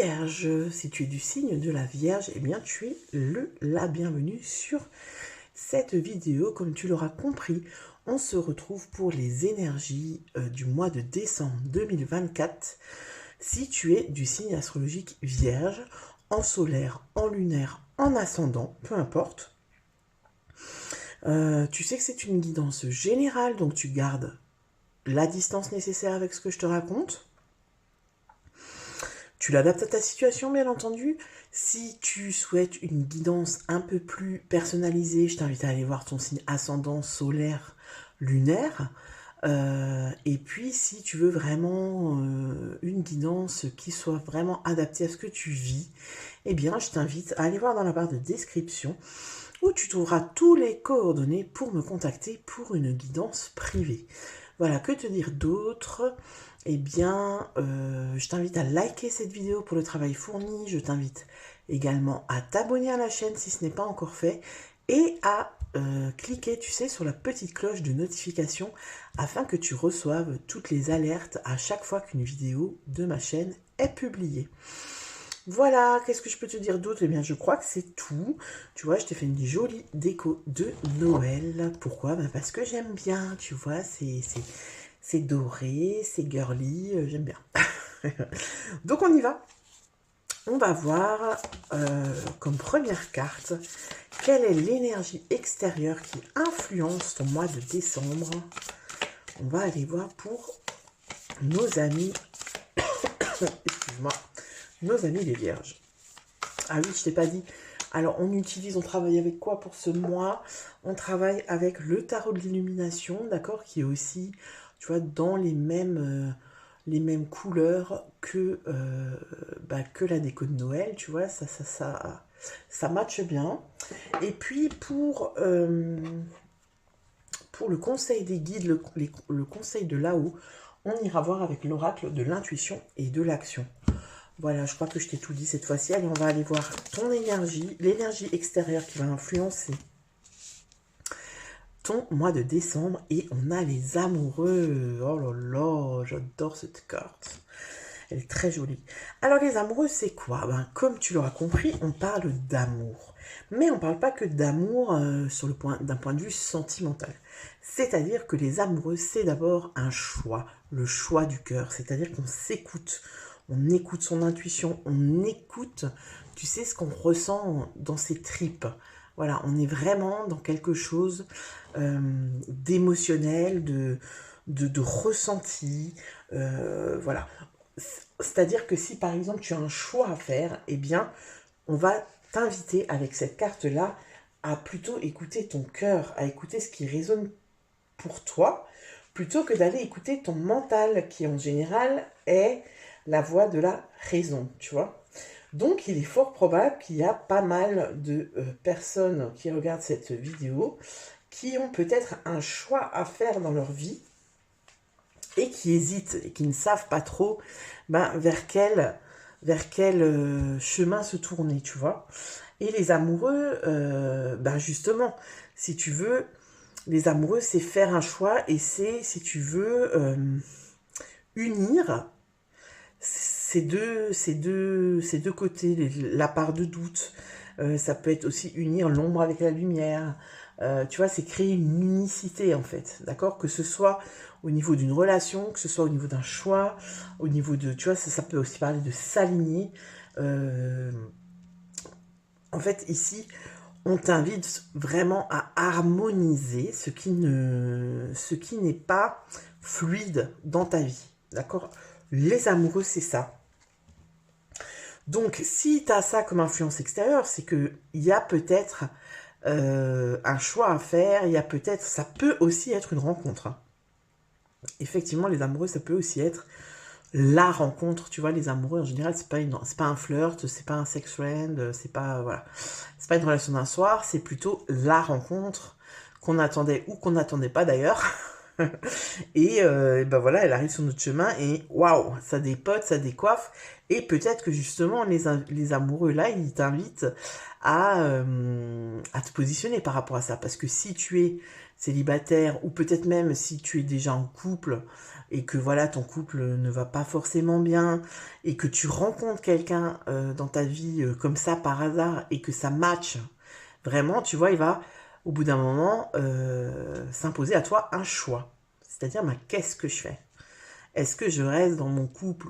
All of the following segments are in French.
Vierge, si tu es du signe de la Vierge, eh bien tu es la bienvenue sur cette vidéo. Comme tu l'auras compris, on se retrouve pour les énergies du mois de décembre 2024. Si tu es du signe astrologique Vierge, en solaire, en lunaire, en ascendant, peu importe. Tu sais que c'est une guidance générale, donc tu gardes la distance nécessaire avec ce que je te raconte. Tu l'adaptes à ta situation, bien entendu. Si tu souhaites une guidance un peu plus personnalisée, je t'invite à aller voir ton signe ascendant, solaire, lunaire. Et puis, si tu veux vraiment une guidance qui soit vraiment adaptée à ce que tu vis, eh bien, je t'invite à aller voir dans la barre de description où tu trouveras tous les coordonnées pour me contacter pour une guidance privée. Voilà, que te dire d'autre ? Eh bien, je t'invite à liker cette vidéo pour le travail fourni. Je t'invite également à t'abonner à la chaîne si ce n'est pas encore fait et à cliquer, tu sais, sur la petite cloche de notification afin que tu reçoives toutes les alertes à chaque fois qu'une vidéo de ma chaîne est publiée. Voilà, qu'est-ce que je peux te dire d'autre? Eh bien, je crois que c'est tout. Tu vois, je t'ai fait une jolie déco de Noël. Pourquoi? Ben parce que j'aime bien, tu vois, c'est doré, c'est girly, j'aime bien. Donc on y va. On va voir comme première carte, quelle est l'énergie extérieure qui influence ton mois de décembre. On va aller voir pour nos amis, excuse-moi, nos amis les vierges. Ah oui, je t'ai pas dit. Alors, on travaille avec quoi pour ce mois? On travaille avec le tarot de l'illumination, d'accord, qui est aussi, tu vois, dans les mêmes couleurs que la déco de Noël, tu vois, ça matche bien. Et puis, pour le conseil des guides, le conseil de là-haut, on ira voir avec l'oracle de l'intuition et de l'action. Voilà, je crois que je t'ai tout dit cette fois-ci. Allez, on va aller voir ton énergie, l'énergie extérieure qui va influencer ton mois de décembre. Et on a les amoureux. Oh là là, j'adore cette carte. Elle est très jolie. Alors, les amoureux, c'est quoi? Ben, comme tu l'auras compris, on parle d'amour. Mais on ne parle pas que d'amour d'un point de vue sentimental. C'est-à-dire que les amoureux, c'est d'abord un choix, le choix du cœur. C'est-à-dire qu'on s'écoute. On écoute son intuition, on écoute, tu sais, ce qu'on ressent dans ses tripes. Voilà, on est vraiment dans quelque chose d'émotionnel, de ressenti. Voilà. C'est-à-dire que si, par exemple, tu as un choix à faire, eh bien, on va t'inviter avec cette carte-là à plutôt écouter ton cœur, à écouter ce qui résonne pour toi, plutôt que d'aller écouter ton mental, qui en général est la voix de la raison, tu vois. Donc, il est fort probable qu'il y a pas mal de personnes qui regardent cette vidéo qui ont peut-être un choix à faire dans leur vie et qui hésitent et qui ne savent pas trop vers quel chemin se tourner, tu vois. Et les amoureux, justement, si tu veux, les amoureux, c'est faire un choix et c'est, si tu veux, unir ces deux côtés, la part de doute. Ça peut être aussi unir l'ombre avec la lumière. Tu vois, c'est créer une unicité en fait, d'accord? Que ce soit au niveau d'une relation, que ce soit au niveau d'un choix, au niveau de, tu vois, ça peut aussi parler de s'aligner. En fait, ici, on t'invite vraiment à harmoniser ce qui n'est pas fluide dans ta vie, d'accord? Les amoureux, c'est ça. Donc, si tu as ça comme influence extérieure, c'est qu'il y a peut-être un choix à faire, il y a peut-être, ça peut aussi être une rencontre. Effectivement, les amoureux, ça peut aussi être la rencontre, tu vois, les amoureux, en général, c'est pas un flirt, c'est pas un sex friend, c'est pas, voilà, c'est pas une relation d'un soir, c'est plutôt la rencontre qu'on attendait ou qu'on n'attendait pas d'ailleurs. Et voilà, elle arrive sur notre chemin et waouh, ça dépote, ça décoiffe. Et peut-être que justement, les amoureux là, ils t'invitent à te positionner par rapport à ça. Parce que si tu es célibataire, ou peut-être même si tu es déjà en couple et que voilà, ton couple ne va pas forcément bien et que tu rencontres quelqu'un dans ta vie comme ça par hasard et que ça match vraiment, tu vois, il va au bout d'un moment s'imposer à toi un choix. C'est-à-dire, bah, qu'est-ce que je fais? Est-ce que je reste dans mon couple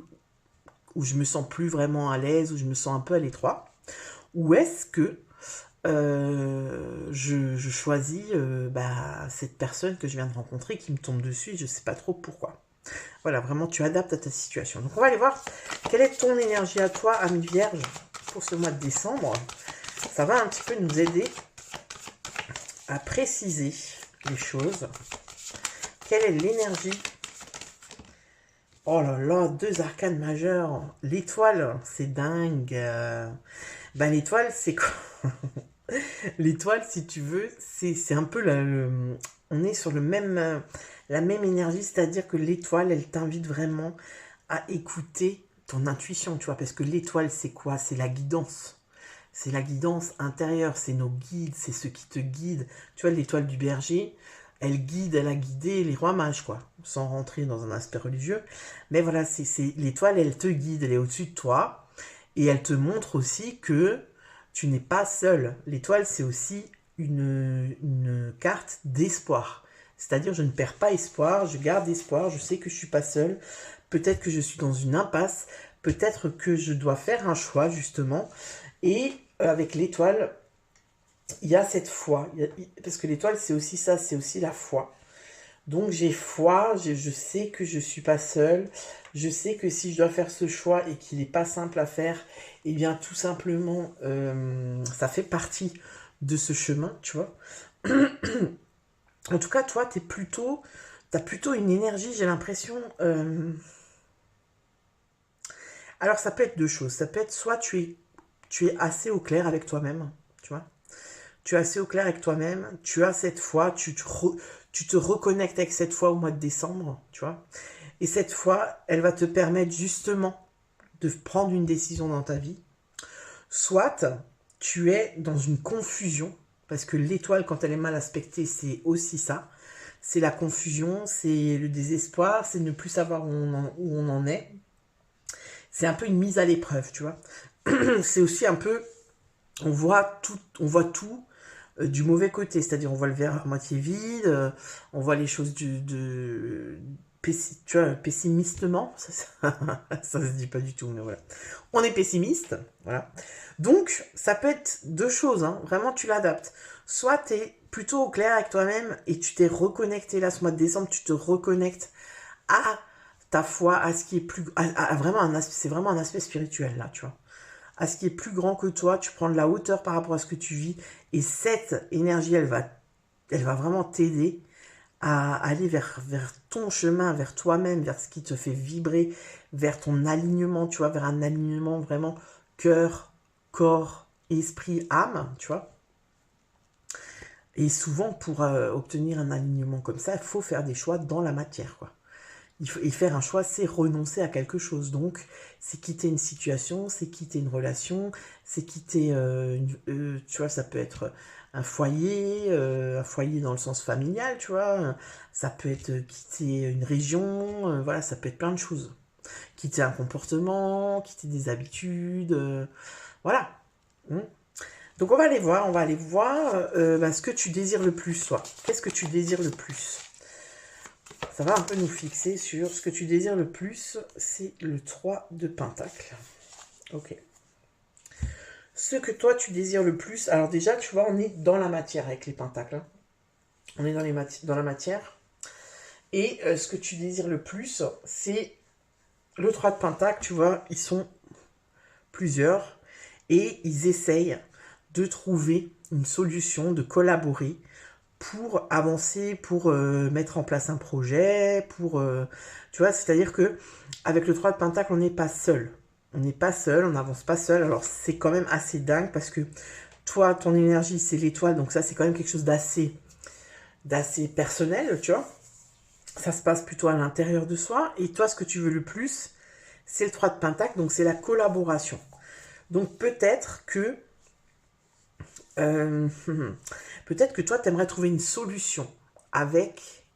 où je me sens plus vraiment à l'aise, où je me sens un peu à l'étroit? Ou est-ce que je choisis bah, cette personne que je viens de rencontrer qui me tombe dessus et je ne sais pas trop pourquoi. Voilà, vraiment, tu adaptes à ta situation. Donc, on va aller voir quelle est ton énergie à toi, ami Vierge, pour ce mois de décembre. Ça va un petit peu nous aider à préciser les choses. Quelle est l'énergie? Oh là là, 2 arcanes majeures. L'étoile, c'est dingue. Ben, l'étoile, c'est quoi? L'étoile, si tu veux, c'est un peu on est sur la même énergie, c'est-à-dire que l'étoile, elle t'invite vraiment à écouter ton intuition, tu vois, parce que l'étoile, c'est quoi? C'est la guidance. C'est la guidance intérieure, c'est nos guides, c'est ce qui te guide. Tu vois, l'étoile du berger, elle a guidé les rois mages, quoi, sans rentrer dans un aspect religieux. Mais voilà, l'étoile, elle te guide, elle est au-dessus de toi, et elle te montre aussi que tu n'es pas seul. L'étoile, c'est aussi une carte d'espoir. C'est-à-dire, je ne perds pas espoir, je garde espoir, je sais que je ne suis pas seul. Peut-être que je suis dans une impasse, peut-être que je dois faire un choix, justement. Et avec l'étoile, il y a cette foi. Parce que l'étoile, c'est aussi ça, c'est aussi la foi. Donc j'ai foi, je sais que je ne suis pas seule. Je sais que si je dois faire ce choix et qu'il n'est pas simple à faire, eh bien tout simplement, ça fait partie de ce chemin, tu vois. En tout cas, toi, tu as plutôt une énergie, j'ai l'impression. Alors ça peut être deux choses. Ça peut être soit tu es assez au clair avec toi-même, tu vois. Tu es assez au clair avec toi-même, tu as cette foi, tu te reconnectes avec cette foi au mois de décembre, tu vois. Et cette foi, elle va te permettre justement de prendre une décision dans ta vie. Soit tu es dans une confusion, parce que l'étoile, quand elle est mal aspectée, c'est aussi ça. C'est la confusion, c'est le désespoir, c'est ne plus savoir où on en est. C'est un peu une mise à l'épreuve, tu vois. C'est aussi un peu, on voit tout du mauvais côté, c'est-à-dire on voit le verre à moitié vide, on voit les choses tu vois, pessimistement, ça se dit pas du tout, mais voilà. On est pessimiste, voilà. Donc, ça peut être deux choses, hein, vraiment tu l'adaptes. Soit tu es plutôt au clair avec toi-même et tu t'es reconnecté là ce mois de décembre, tu te reconnectes à ta foi, à ce qui est plus... vraiment c'est vraiment un aspect spirituel là, tu vois. À ce qui est plus grand que toi, tu prends de la hauteur par rapport à ce que tu vis, et cette énergie, elle va vraiment t'aider à aller vers ton chemin, vers toi-même, vers ce qui te fait vibrer, vers ton alignement, tu vois, vers un alignement vraiment cœur, corps, esprit, âme, tu vois. Et souvent, pour obtenir un alignement comme ça, il faut faire des choix dans la matière, quoi. Et faire un choix, c'est renoncer à quelque chose. Donc, c'est quitter une situation, c'est quitter une relation, c'est quitter, tu vois, ça peut être un foyer dans le sens familial, tu vois. Ça peut être quitter une région, voilà, ça peut être plein de choses. Quitter un comportement, quitter des habitudes, voilà. Hmm. Donc, on va aller voir bah, ce que tu désires le plus, toi. Qu'est-ce que tu désires le plus? Ça va un peu nous fixer sur ce que tu désires le plus, c'est le 3 de Pentacle. Ok. Ce que toi tu désires le plus, alors déjà tu vois on est dans la matière avec les pentacles. Hein. On est dans la matière. Et ce que tu désires le plus, c'est le 3 de Pentacle, tu vois, ils sont plusieurs et ils essayent de trouver une solution, de collaborer pour avancer, pour mettre en place un projet, tu vois, c'est-à-dire que avec le 3 de Pentacle, on n'est pas seul. On n'est pas seul, on n'avance pas seul. Alors c'est quand même assez dingue parce que toi, ton énergie, c'est l'étoile, donc ça c'est quand même quelque chose d'assez personnel, tu vois. Ça se passe plutôt à l'intérieur de soi. Et toi, ce que tu veux le plus, c'est le 3 de Pentacle, donc c'est la collaboration. Donc peut-être que toi, tu aimerais trouver une solution avec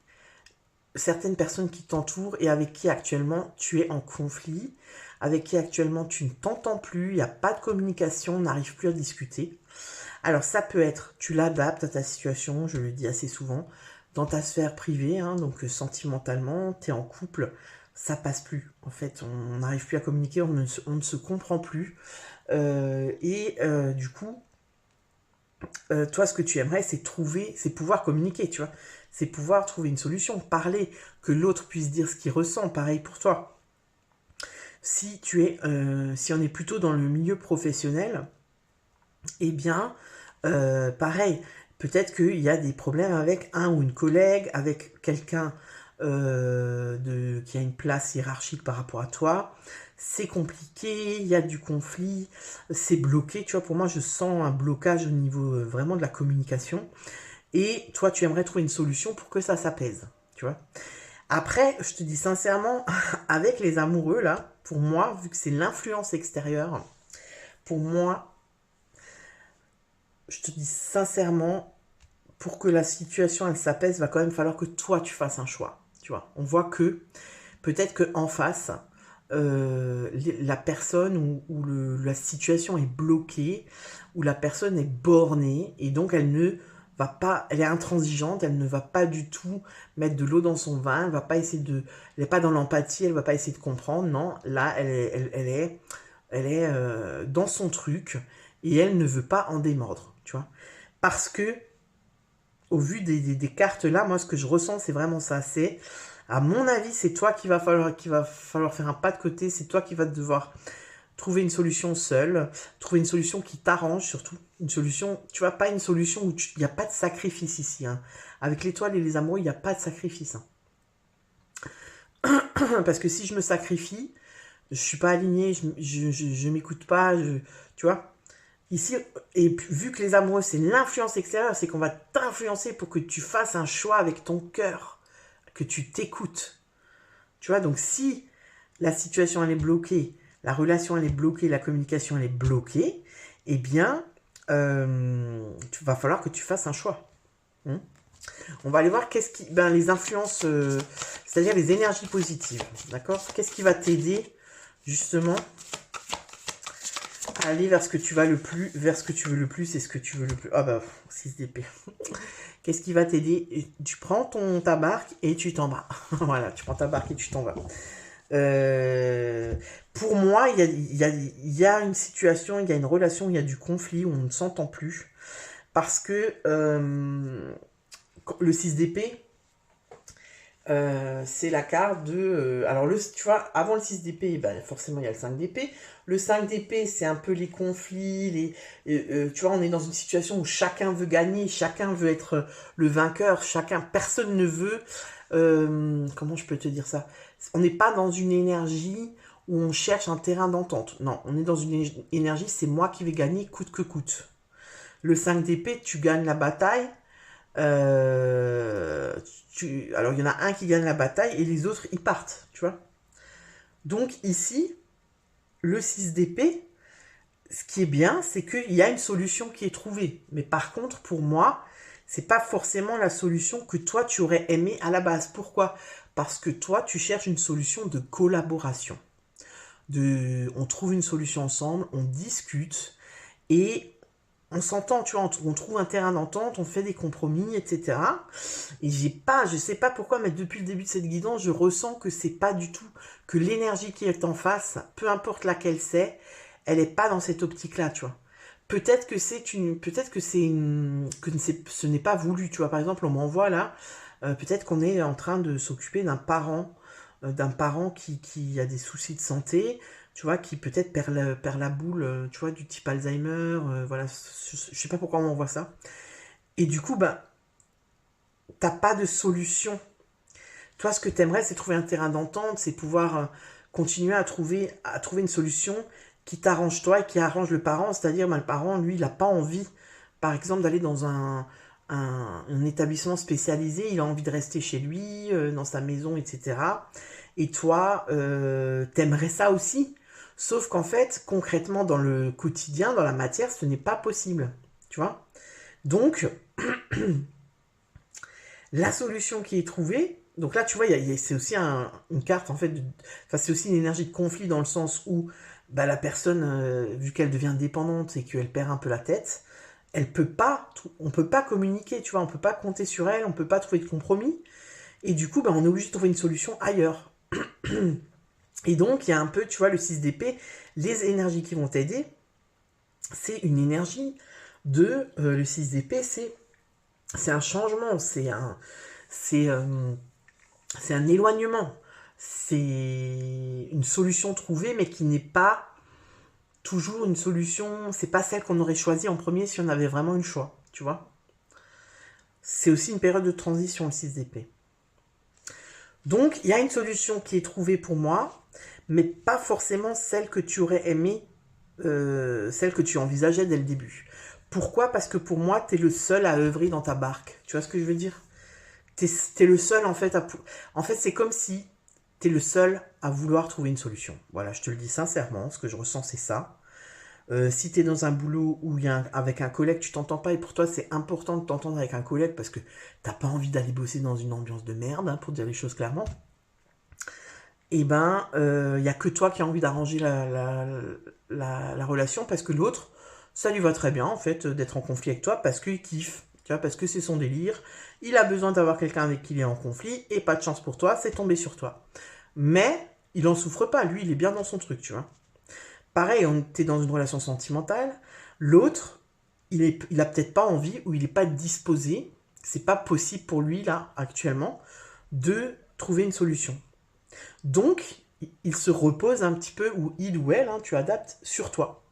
certaines personnes qui t'entourent et avec qui actuellement tu es en conflit, avec qui actuellement tu ne t'entends plus, il n'y a pas de communication, on n'arrive plus à discuter. Alors ça peut être, tu l'adaptes à ta situation, je le dis assez souvent, dans ta sphère privée, hein, donc sentimentalement, tu es en couple, ça passe plus. En fait, on n'arrive plus à communiquer, on ne se comprend plus. Du coup, toi, ce que tu aimerais, c'est pouvoir communiquer, tu vois. C'est pouvoir trouver une solution, parler, que l'autre puisse dire ce qu'il ressent, pareil pour toi. Si on est plutôt dans le milieu professionnel, eh bien, pareil, peut-être qu'il y a des problèmes avec un ou une collègue, avec quelqu'un qui a une place hiérarchique par rapport à toi. C'est compliqué, il y a du conflit, c'est bloqué. Tu vois, pour moi, je sens un blocage au niveau vraiment de la communication. Et toi, tu aimerais trouver une solution pour que ça s'apaise. Tu vois. Après, je te dis sincèrement, avec les amoureux, là, pour moi, vu que c'est l'influence extérieure, pour moi, je te dis sincèrement, pour que la situation elle s'apaise, va quand même falloir que toi tu fasses un choix. Tu vois, on voit que peut-être que en face, la personne la situation est bloquée, ou la personne est bornée et donc elle ne va pas, elle est intransigeante, elle ne va pas du tout mettre de l'eau dans son vin, elle va pas essayer de, elle n'est pas dans l'empathie, elle va pas essayer de comprendre. Non, là elle est dans son truc et elle ne veut pas en démordre, tu vois, parce que au vu des cartes là, moi ce que je ressens c'est vraiment ça, c'est à mon avis c'est toi qu'il va falloir faire un pas de côté, c'est toi qui vas devoir trouver une solution seule, trouver une solution qui t'arrange surtout, une solution, tu vois, pas une solution où il n'y a pas de sacrifice ici, hein. Avec l'étoile et les amoureux, il n'y a pas de sacrifice, hein. Parce que si je me sacrifie, je suis pas aligné, je m'écoute pas, tu vois. Ici, et vu que les amoureux, c'est l'influence extérieure, c'est qu'on va t'influencer pour que tu fasses un choix avec ton cœur, que tu t'écoutes. Tu vois, donc si la situation, elle est bloquée, la relation, elle est bloquée, la communication, elle est bloquée, eh bien, tu va falloir que tu fasses un choix. On va aller voir les influences, c'est-à-dire les énergies positives, d'accord? Qu'est-ce qui va t'aider, justement, aller vers ce que tu vas le plus, vers ce que tu veux le plus et ce que tu veux le plus. Ah bah, 6 d'épée. Qu'est-ce qui va t'aider? Tu prends ta barque et tu t'en vas. Voilà, tu prends ta barque et tu t'en vas. Pour moi, il y a une situation, il y a une relation, il y a du conflit où on ne s'entend plus. Parce que le 6 d'épée, c'est la carte de... alors, tu vois, avant le 6 d'épée, ben, forcément, il y a le 5 d'épée. Le 5 d'épée, c'est un peu les conflits. Tu vois, on est dans une situation où chacun veut gagner, chacun veut être le vainqueur, personne ne veut... comment je peux te dire ça? On n'est pas dans une énergie où on cherche un terrain d'entente. Non, on est dans une énergie, c'est moi qui vais gagner coûte que coûte. Le 5 d'épée, tu gagnes la bataille. Alors, il y en a un qui gagne la bataille et les autres, ils partent, tu vois. Donc, ici, le 6 d'épée, ce qui est bien, c'est qu'il y a une solution qui est trouvée. Mais par contre, pour moi, c'est pas forcément la solution que toi, tu aurais aimé à la base. Pourquoi? Parce que toi, tu cherches une solution de collaboration. On trouve une solution ensemble, on discute et on s'entend, tu vois, on trouve un terrain d'entente, on fait des compromis, etc. Et je sais pas pourquoi, mais depuis le début de cette guidance, je ressens que c'est pas du tout, que l'énergie qui est en face, peu importe laquelle c'est, elle est pas dans cette optique-là, tu vois. Peut-être que ce n'est pas voulu, tu vois. Par exemple, on m'envoie là, peut-être qu'on est en train de s'occuper d'un parent qui a des soucis de santé, tu vois, qui peut-être perd la boule, tu vois, du type Alzheimer, voilà, je sais pas pourquoi on m'envoie ça. Et du coup, ben, t'as pas de solution. Toi, ce que t'aimerais, c'est trouver un terrain d'entente, c'est pouvoir continuer à trouver une solution qui t'arrange toi et qui arrange le parent. C'est-à-dire, ben, le parent, lui, il n'a pas envie, par exemple, d'aller dans un établissement spécialisé. Il a envie de rester chez lui, dans sa maison, etc. Et toi, t'aimerais ça aussi. Sauf qu'en fait, concrètement, dans le quotidien, dans la matière, ce n'est pas possible. Tu vois? Donc, La solution qui est trouvée, donc là, tu vois, c'est aussi une carte, en fait, enfin, c'est aussi une énergie de conflit dans le sens où bah, la personne, vu qu'elle devient dépendante et qu'elle perd un peu la tête, on peut pas communiquer, tu vois, on peut pas compter sur elle, on peut pas trouver de compromis, et du coup, bah, on est obligé de trouver une solution ailleurs. Et donc, il y a un peu, tu vois, le 6 d'épée, les énergies qui vont t'aider, c'est une énergie le 6 d'épée, c'est un changement, c'est un éloignement, c'est une solution trouvée, mais qui n'est pas toujours une solution, c'est pas celle qu'on aurait choisie en premier si on avait vraiment eu le choix, tu vois. C'est aussi une période de transition, le 6 d'épée. Donc, il y a une solution qui est trouvée pour moi, mais pas forcément celle que tu aurais aimé, celle que tu envisageais dès le début. Pourquoi? Parce que pour moi, tu es le seul à œuvrer dans ta barque. Tu vois ce que je veux dire? T'es le seul, en fait, En fait, c'est comme si t'es le seul à vouloir trouver une solution. Voilà, je te le dis sincèrement, ce que je ressens, c'est ça. Si tu es dans un boulot où avec un collègue, tu t'entends pas et pour toi c'est important de t'entendre avec un collègue parce que t'as pas envie d'aller bosser dans une ambiance de merde, hein, pour dire les choses clairement, et ben il y a que toi qui as envie d'arranger la relation parce que l'autre, ça lui va très bien en fait d'être en conflit avec toi parce qu'il kiffe, tu vois, parce que c'est son délire, il a besoin d'avoir quelqu'un avec qui il est en conflit et pas de chance pour toi, c'est tombé sur toi. Mais il en souffre pas, lui il est bien dans son truc, tu vois. Pareil, on était dans une relation sentimentale. L'autre, il a peut-être pas envie ou il n'est pas disposé. C'est pas possible pour lui là actuellement de trouver une solution. Donc, il se repose un petit peu ou il ou elle, hein, tu adaptes sur toi.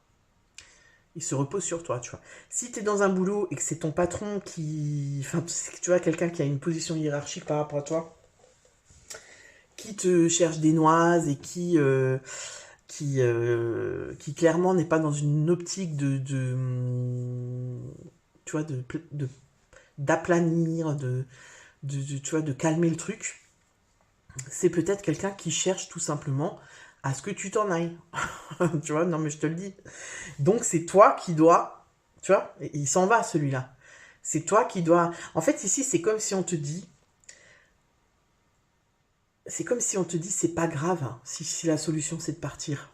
Il se repose sur toi, tu vois. Si tu es dans un boulot et que c'est ton patron qui, enfin, tu vois, quelqu'un qui a une position hiérarchique par rapport à toi, qui te cherche des noises et qui clairement n'est pas dans une optique tu vois, d'aplanir, tu vois, de calmer le truc. C'est peut-être quelqu'un qui cherche tout simplement à ce que tu t'en ailles. Tu vois, non mais je te le dis. Donc c'est toi qui dois, tu vois, il s'en va celui-là. C'est toi qui dois. En fait, ici, c'est comme si on te dit, c'est pas grave, hein, si la solution c'est de partir.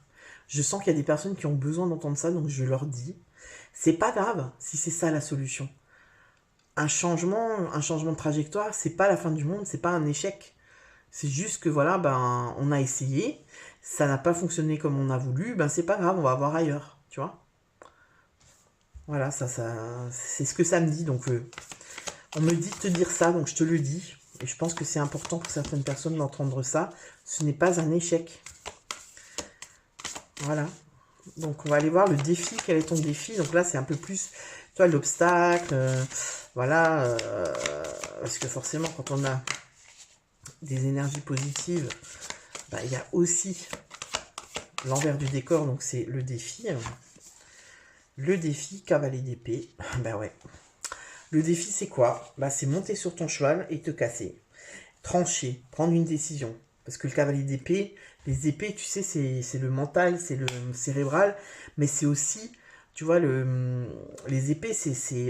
Je sens qu'il y a des personnes qui ont besoin d'entendre ça, donc je leur dis, c'est pas grave si c'est ça la solution. Un changement de trajectoire, c'est pas la fin du monde, c'est pas un échec. C'est juste que voilà, ben, on a essayé, ça n'a pas fonctionné comme on a voulu, ben c'est pas grave, on va voir ailleurs, tu vois. Voilà, c'est ce que ça me dit, donc on me dit de te dire ça, donc je te le dis. Et je pense que c'est important pour certaines personnes d'entendre ça. Ce n'est pas un échec. Voilà. Donc on va aller voir le défi. Quel est ton défi? Donc là c'est un peu plus, tu vois, l'obstacle. Voilà. Parce que forcément quand on a des énergies positives, bah, il y a aussi l'envers du décor. Donc c'est le défi. Le défi cavalier d'épée. Bah ouais. Le défi c'est quoi? Bah c'est monter sur ton cheval et te casser. Trancher. Prendre une décision. Parce que le cavalier d'épée, les épées, tu sais, c'est le mental, c'est le cérébral, mais c'est aussi, tu vois, les épées,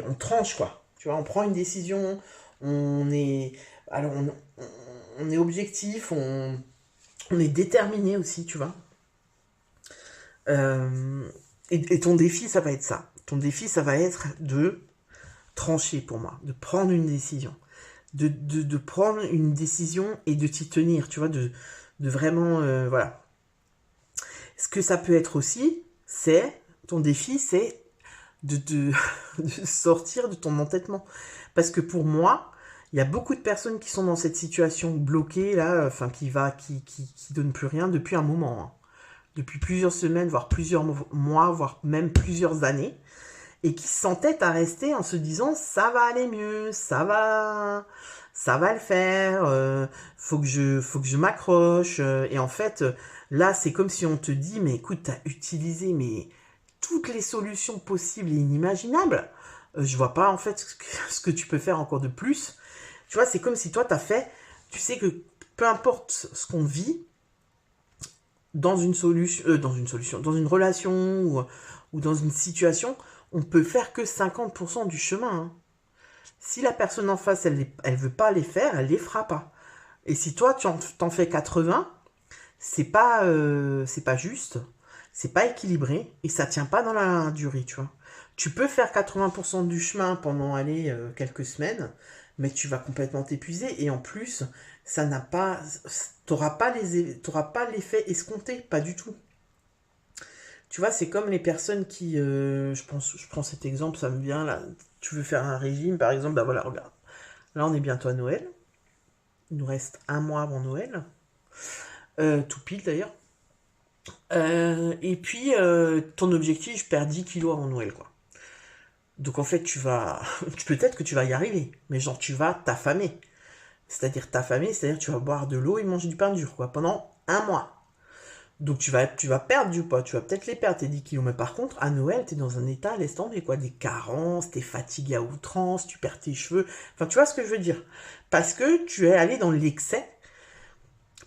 on tranche, quoi. Tu vois, on prend une décision, on est, alors on est objectif, on est déterminé aussi, tu vois. Et ton défi, ça va être ça. Ton défi, ça va être de trancher pour moi, de prendre une décision. De prendre une décision et de t'y tenir, tu vois, de vraiment, voilà. Ce que ça peut être aussi, ton défi, c'est de de sortir de ton entêtement. Parce que pour moi, il y a beaucoup de personnes qui sont dans cette situation bloquée, là, enfin, qui donne plus rien depuis un moment, hein. Depuis plusieurs semaines, voire plusieurs mois, voire même plusieurs années, et qui s'entêtent à rester en se disant ça va aller mieux, ça va le faire, faut que je m'accroche, et en fait là c'est comme si on te dit mais écoute t'as utilisé mais toutes les solutions possibles et inimaginables, je vois pas en fait ce que tu peux faire encore de plus, tu vois, c'est comme si toi t'as fait, tu sais que peu importe ce qu'on vit dans une solution, dans une relation ou dans une situation, on peut faire que 50% du chemin, hein. Si la personne en face, elle veut pas les faire, elle les fera pas. Et si toi, tu t'en fais 80, c'est pas juste, c'est pas équilibré et ça tient pas dans la durée, tu vois. Tu peux faire 80% du chemin pendant, allez, quelques semaines, mais tu vas complètement t'épuiser et en plus, ça n'a pas, t'auras pas l'effet escompté, pas du tout. Tu vois, c'est comme les personnes qui, je prends cet exemple, ça me vient là. Tu veux faire un régime, par exemple, bah voilà, regarde. Là, on est bientôt à Noël. Il nous reste un mois avant Noël. Tout pile d'ailleurs. Et puis, ton objectif, je perds 10 kilos avant Noël, quoi. Donc en fait, tu vas. Peut-être que tu vas y arriver, mais genre, tu vas t'affamer. C'est-à-dire t'affamer, c'est-à-dire tu vas boire de l'eau et manger du pain dur, quoi, pendant un mois. Donc tu vas perdre du poids, tu vas peut-être les perdre tes 10 kilos, mais par contre, à Noël, t'es dans un état, laisse tomber, quoi, des carences, t'es fatigué à outrance, tu perds tes cheveux. Enfin, tu vois ce que je veux dire? Parce que tu es allé dans l'excès,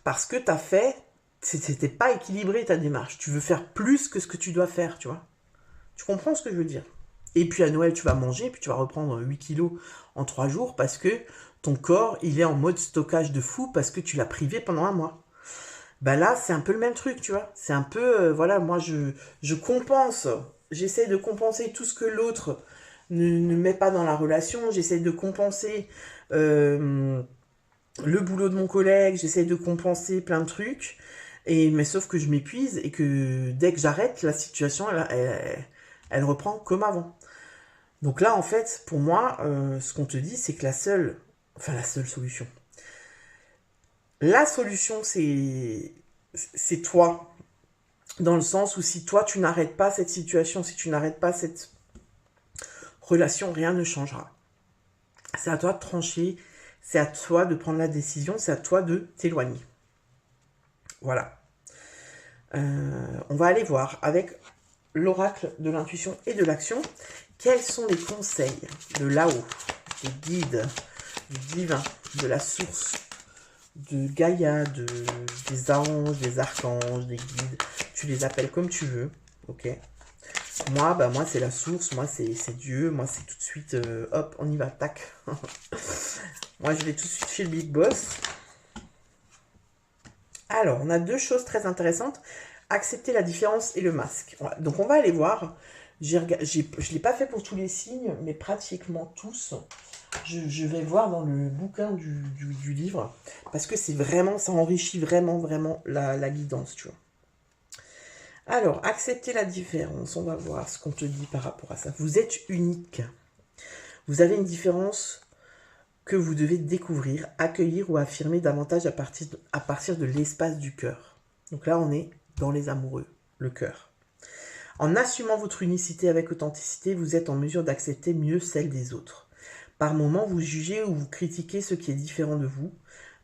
parce que t'as fait. C'était pas équilibré ta démarche. Tu veux faire plus que ce que tu dois faire, tu vois. Tu comprends ce que je veux dire? Et puis à Noël, tu vas manger, puis tu vas reprendre 8 kilos en 3 jours parce que ton corps, il est en mode stockage de fou parce que tu l'as privé pendant un mois. Bah là, c'est un peu le même truc, tu vois. C'est un peu, voilà, moi, je compense. J'essaie de compenser tout ce que l'autre ne met pas dans la relation. J'essaie de compenser le boulot de mon collègue. J'essaie de compenser plein de trucs. Mais sauf que je m'épuise et que dès que j'arrête, la situation, elle reprend comme avant. Donc là, en fait, pour moi, ce qu'on te dit, c'est que la seule solution. La solution, c'est toi. Dans le sens où si toi, tu n'arrêtes pas cette situation, si tu n'arrêtes pas cette relation, rien ne changera. C'est à toi de trancher, c'est à toi de prendre la décision, c'est à toi de t'éloigner. Voilà. On va aller voir avec l'oracle de l'intuition et de l'action quels sont les conseils de là-haut, des guides, du divin, de la source, de Gaïa, des anges, des archanges, des guides. Tu les appelles comme tu veux, ok? Moi, c'est la source, moi, c'est Dieu, moi, c'est tout de suite, hop, on y va, tac. Moi, je vais tout de suite chez le Big Boss. Alors, on a deux choses très intéressantes. Accepter la différence et le masque. Voilà. Donc, on va aller voir. Je ne l'ai pas fait pour tous les signes, mais pratiquement tous. Je vais voir dans le bouquin du livre, parce que c'est vraiment, ça enrichit vraiment, vraiment la guidance, tu vois. Alors, accepter la différence, on va voir ce qu'on te dit par rapport à ça. Vous êtes unique. Vous avez une différence que vous devez découvrir, accueillir ou affirmer davantage à partir de l'espace du cœur. Donc là, on est dans les amoureux, le cœur. En assumant votre unicité avec authenticité, vous êtes en mesure d'accepter mieux celle des autres. Par moments, vous jugez ou vous critiquez ce qui est différent de vous.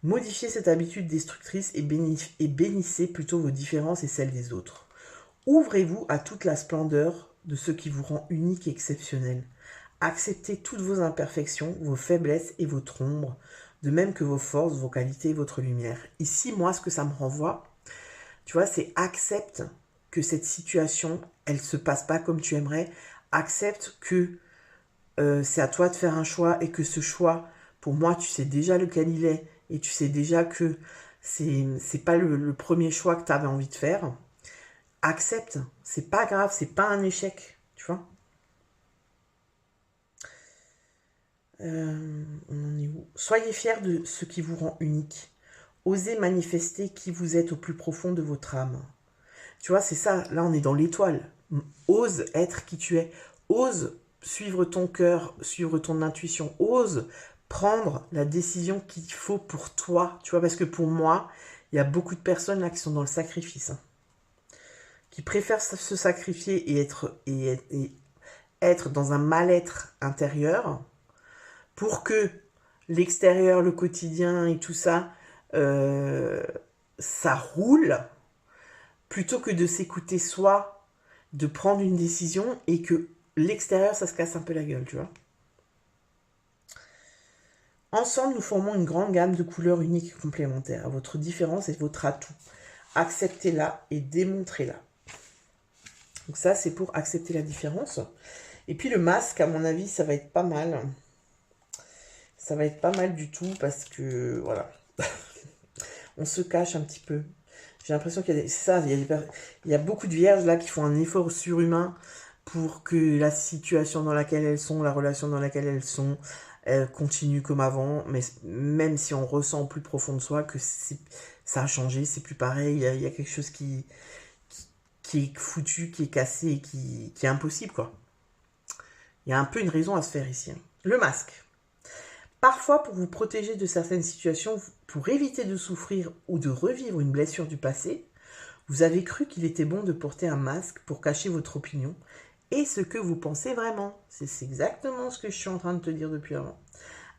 Modifiez cette habitude destructrice et bénissez plutôt vos différences et celles des autres. Ouvrez-vous à toute la splendeur de ce qui vous rend unique et exceptionnel. Acceptez toutes vos imperfections, vos faiblesses et votre ombre, de même que vos forces, vos qualités et votre lumière. Ici, moi, ce que ça me renvoie, tu vois, c'est accepte que cette situation, elle se passe pas comme tu aimerais. Accepte que c'est à toi de faire un choix et que ce choix, pour moi, tu sais déjà lequel il est et tu sais déjà que c'est pas le premier choix que tu avais envie de faire. Accepte, c'est pas grave, c'est pas un échec, tu vois. On en est où? Soyez fiers de ce qui vous rend unique. Osez manifester qui vous êtes au plus profond de votre âme. Tu vois, c'est ça, là on est dans l'étoile. Ose être qui tu es. Ose suivre ton cœur, suivre ton intuition. Ose prendre la décision qu'il faut pour toi. Tu vois, parce que pour moi, il y a beaucoup de personnes là qui sont dans le sacrifice. Hein, qui préfèrent se sacrifier et être dans un mal-être intérieur pour que l'extérieur, le quotidien et tout ça, ça roule, plutôt que de s'écouter soi, de prendre une décision et que l'extérieur, ça se casse un peu la gueule, tu vois. Ensemble, nous formons une grande gamme de couleurs uniques et complémentaires. Votre différence est votre atout. Acceptez-la et démontrez-la. Donc ça, c'est pour accepter la différence. Et puis le masque, à mon avis, ça va être pas mal. Ça va être pas mal du tout parce que, voilà, on se cache un petit peu. J'ai l'impression qu'il y a il y a beaucoup de vierges là qui font un effort surhumain pour que la situation dans laquelle elles sont, la relation dans laquelle elles sont, continue comme avant. Mais même si on ressent au plus profond de soi que ça a changé, c'est plus pareil, il y a quelque chose qui est foutu, qui est cassé, qui est impossible, quoi. Il y a un peu une raison à se faire ici. Le masque. Parfois, pour vous protéger de certaines situations, pour éviter de souffrir ou de revivre une blessure du passé, vous avez cru qu'il était bon de porter un masque pour cacher votre opinion et ce que vous pensez vraiment. C'est exactement ce que je suis en train de te dire depuis avant.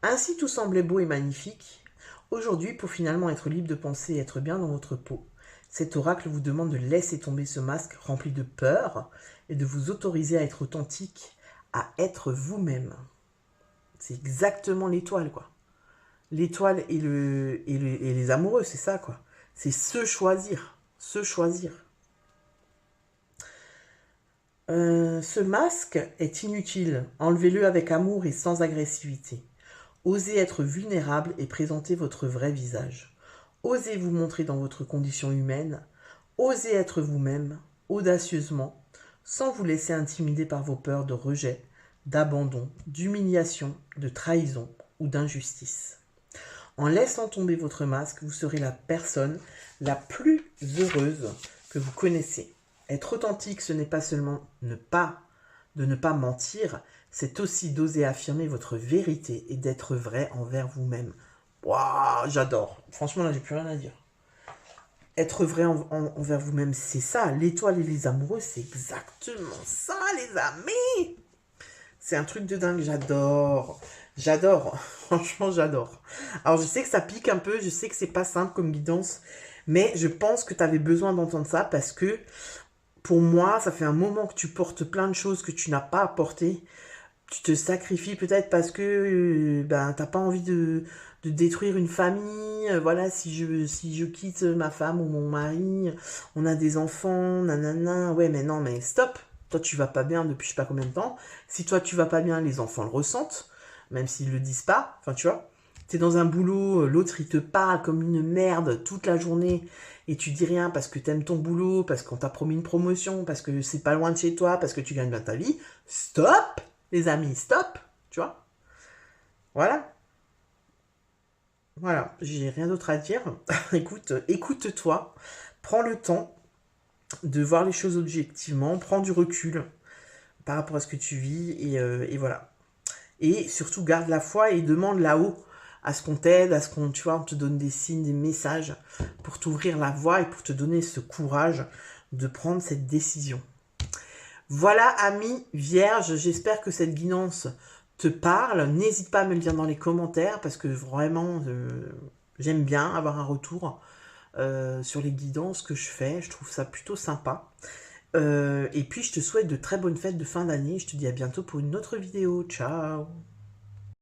Ainsi, tout semblait beau et magnifique. Aujourd'hui, pour finalement être libre de penser et être bien dans votre peau, cet oracle vous demande de laisser tomber ce masque rempli de peur et de vous autoriser à être authentique, à être vous-même. C'est exactement l'étoile, quoi. L'étoile et les amoureux, c'est ça, quoi. C'est se choisir. Se choisir. Ce masque est inutile. Enlevez-le avec amour et sans agressivité. Osez être vulnérable et présenter votre vrai visage. Osez vous montrer dans votre condition humaine. Osez être vous-même, audacieusement, sans vous laisser intimider par vos peurs de rejet, d'abandon, d'humiliation, de trahison ou d'injustice. En laissant tomber votre masque, vous serez la personne la plus heureuse que vous connaissez. Être authentique, ce n'est pas seulement ne pas mentir, c'est aussi d'oser affirmer votre vérité et d'être vrai envers vous-même. Waouh, j'adore. Franchement, là, j'ai plus rien à dire. Être vrai envers vous-même, c'est ça. L'étoile et les amoureux, c'est exactement ça, les amis. C'est un truc de dingue, j'adore. J'adore. Franchement, j'adore. Alors, je sais que ça pique un peu, je sais que c'est pas simple comme guidance, mais je pense que tu avais besoin d'entendre ça parce que pour moi, ça fait un moment que tu portes plein de choses que tu n'as pas apportées. Tu te sacrifies peut-être parce que ben, t'as pas envie de détruire une famille. Voilà, si je quitte ma femme ou mon mari, on a des enfants, nanana. Ouais, mais non, mais stop. Toi, tu vas pas bien depuis je sais pas combien de temps. Si toi, tu vas pas bien, les enfants le ressentent, même s'ils le disent pas. Enfin, tu vois, t'es dans un boulot, l'autre, il te parle comme une merde toute la journée et tu dis rien parce que t'aimes ton boulot, parce qu'on t'a promis une promotion, parce que c'est pas loin de chez toi, parce que tu gagnes bien ta vie. Stop, les amis, stop, tu vois. Voilà. Voilà, j'ai rien d'autre à dire. Écoute, écoute-toi, prends le temps de voir les choses objectivement, prends du recul par rapport à ce que tu vis et voilà. Et surtout, garde la foi et demande là-haut à ce qu'on t'aide, à ce qu'on, tu vois, on te donne des signes, des messages pour t'ouvrir la voie et pour te donner ce courage de prendre cette décision. Voilà, amis vierges, j'espère que cette guidance te parle. N'hésite pas à me le dire dans les commentaires parce que vraiment, j'aime bien avoir un retour sur les guidances que je fais. Je trouve ça plutôt sympa. Et puis, je te souhaite de très bonnes fêtes de fin d'année. Je te dis à bientôt pour une autre vidéo. Ciao!